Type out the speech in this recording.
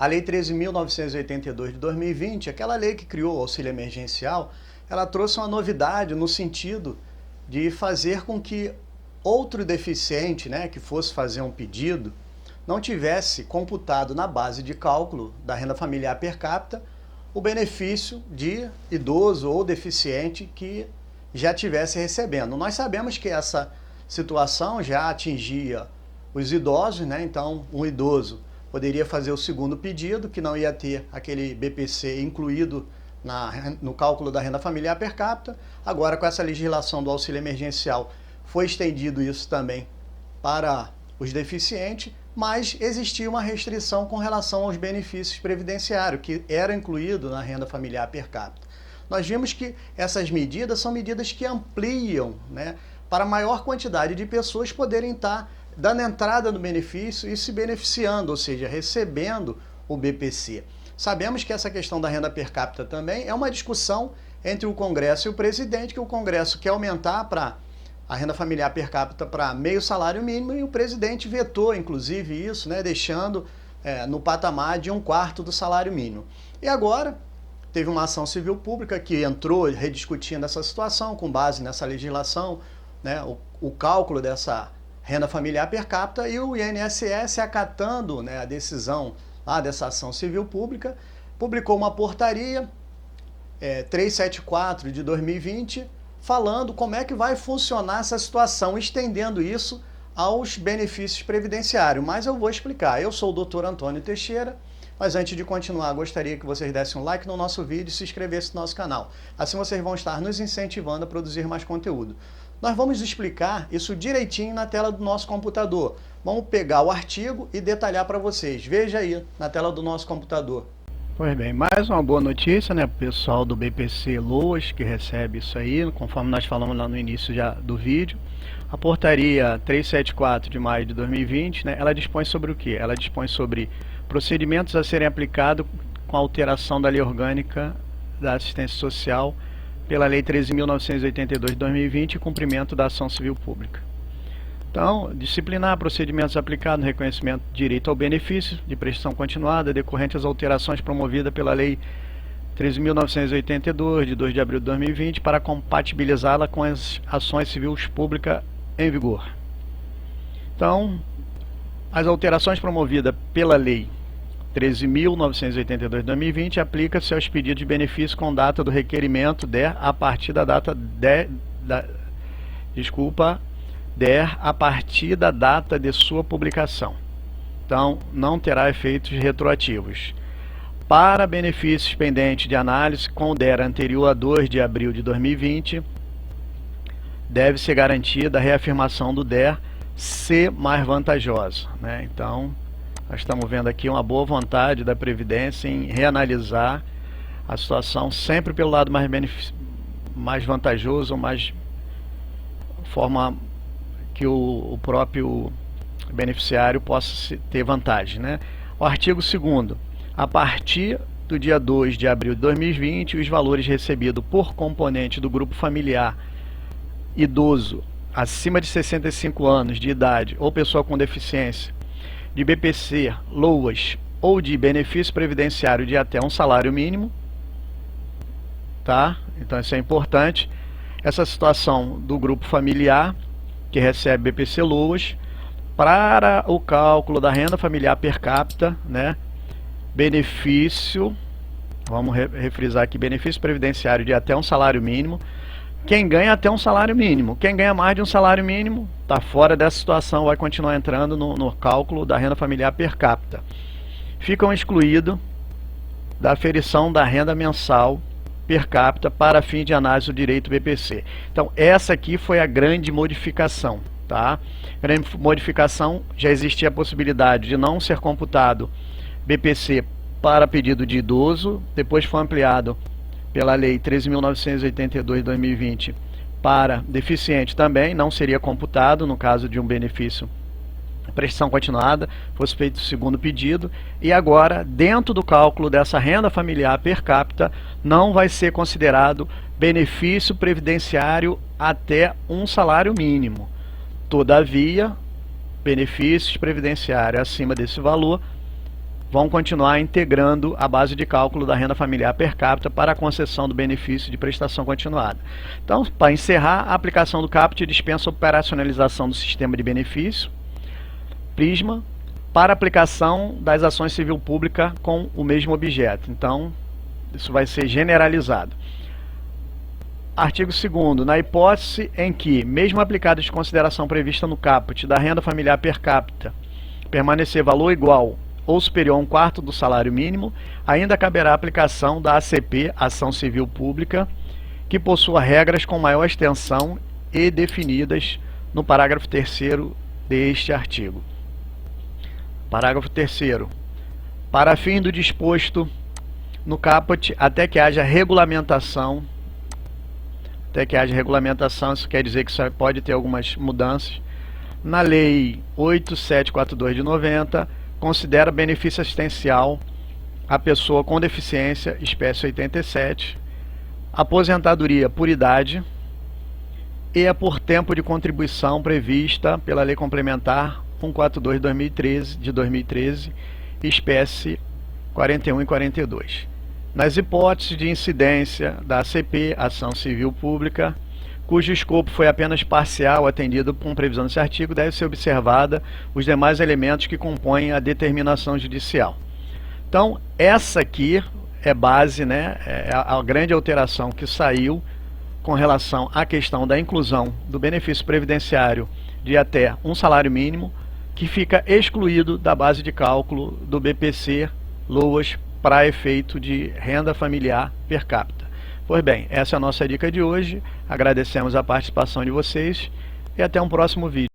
A Lei 13.982 de 2020, aquela lei que criou o auxílio emergencial, ela trouxe uma novidade no sentido de fazer com que outro deficiente, né, que fosse fazer um pedido, não tivesse computado na base de cálculo da renda familiar per capita o benefício de idoso ou deficiente que já estivesse recebendo. Nós sabemos que essa situação já atingia os idosos, né? Então um idoso poderia fazer o segundo pedido, que não ia ter aquele BPC incluído no cálculo da renda familiar per capita. Agora, com essa legislação do auxílio emergencial, foi estendido isso também para os deficientes, mas existia uma restrição com relação aos benefícios previdenciários, que era incluído na renda familiar per capita. Nós vimos que essas medidas são medidas que ampliam, né, para a maior quantidade de pessoas poderem estar dando entrada no benefício e se beneficiando, ou seja, recebendo o BPC. Sabemos que essa questão da renda per capita também é uma discussão entre o Congresso e o presidente, que o Congresso quer aumentar para a renda familiar per capita para meio salário mínimo e o presidente vetou, inclusive, isso, né, deixando no patamar de 1/4 do salário mínimo. E agora teve uma ação civil pública que entrou rediscutindo essa situação com base nessa legislação, né, o cálculo dessa renda familiar per capita, e o INSS, acatando, né, a decisão lá dessa ação civil pública, publicou uma portaria 374 de 2020, falando como é que vai funcionar essa situação, estendendo isso aos benefícios previdenciários. Mas eu vou explicar. Eu sou o Dr. Antônio Teixeira, mas antes de continuar, gostaria que vocês dessem um like no nosso vídeo e se inscrevessem no nosso canal. Assim vocês vão estar nos incentivando a produzir mais conteúdo. Nós vamos explicar isso direitinho na tela do nosso computador. Vamos pegar o artigo e detalhar para vocês. Veja aí na tela do nosso computador. Pois bem, mais uma boa notícia, né, para o pessoal do BPC Loas, que recebe isso aí, conforme nós falamos lá no início do vídeo. A portaria 374 de maio de 2020, né, ela dispõe sobre o quê? Ela dispõe sobre procedimentos a serem aplicados com a alteração da Lei Orgânica da Assistência Social pela Lei 13.982 de 2020 e cumprimento da ação civil pública. Então, disciplinar procedimentos aplicados no reconhecimento de direito ao benefício de prestação continuada decorrente às alterações promovidas pela Lei 13.982 de 2 de abril de 2020 para compatibilizá-la com as ações civis públicas em vigor. Então, as alterações promovidas pela Lei 13.982 de 2020 aplicam-se aos pedidos de benefício com data do requerimento a partir da data a partir da data de sua publicação. Então, não terá efeitos retroativos. Para benefícios pendentes de análise com o DER anterior a 2 de abril de 2020, deve ser garantida a reafirmação do DER ser mais vantajosa, né? Então, nós estamos vendo aqui uma boa vontade da Previdência em reanalisar a situação sempre pelo lado mais vantajoso, ou mais forma que o próprio beneficiário possa ter vantagem, né? O artigo 2º, a partir do dia 2 de abril de 2020, os valores recebidos por componente do grupo familiar idoso acima de 65 anos de idade ou pessoa com deficiência de BPC, LOAS ou de benefício previdenciário de até um salário mínimo, tá? Então isso é importante. Essa situação do grupo familiar que recebe BPC LOAS, para o cálculo da renda familiar per capita, né? Benefício, vamos refrisar aqui, benefício previdenciário de até um salário mínimo. Quem ganha até um salário mínimo, quem ganha mais de um salário mínimo, está fora dessa situação, vai continuar entrando no cálculo da renda familiar per capita. Ficam excluídos da aferição da renda mensal per capita para fim de análise do direito BPC. Então, essa aqui foi a grande modificação, tá? Grande modificação, já existia a possibilidade de não ser computado BPC para pedido de idoso, depois foi ampliado pela Lei 13.982 de 2020 para deficiente também, não seria computado no caso de um benefício prestação continuada, fosse feito o segundo pedido, e agora, dentro do cálculo dessa renda familiar per capita, não vai ser considerado benefício previdenciário até um salário mínimo. Todavia, benefícios previdenciários acima desse valor vão continuar integrando a base de cálculo da renda familiar per capita para a concessão do benefício de prestação continuada. Então, para encerrar, a aplicação do caput dispensa a operacionalização do sistema de benefício, Prisma, para aplicação das ações civil pública com o mesmo objeto. Então, isso vai ser generalizado. Artigo 2º. Na hipótese em que, mesmo aplicada a desconsideração prevista no caput da renda familiar per capita, permanecer valor igual ou superior a 1/4 do salário mínimo, ainda caberá a aplicação da ACP, Ação Civil Pública, que possua regras com maior extensão e definidas no parágrafo 3º deste artigo. Parágrafo 3º. Para fim do disposto no caput, até que haja regulamentação, isso quer dizer que só pode ter algumas mudanças, na Lei 8742 de 90, considera benefício assistencial a pessoa com deficiência, espécie 87, aposentadoria por idade e a por tempo de contribuição prevista pela Lei Complementar 142 de 2013, espécie 41 e 42. Nas hipóteses de incidência da ACP, Ação Civil Pública, cujo escopo foi apenas parcial atendido com previsão desse artigo, deve ser observada os demais elementos que compõem a determinação judicial. Então, essa aqui é base, né, é a grande alteração que saiu com relação à questão da inclusão do benefício previdenciário de até um salário mínimo, que fica excluído da base de cálculo do BPC LOAS para efeito de renda familiar per capita. Pois bem, essa é a nossa dica de hoje. Agradecemos a participação de vocês e até um próximo vídeo.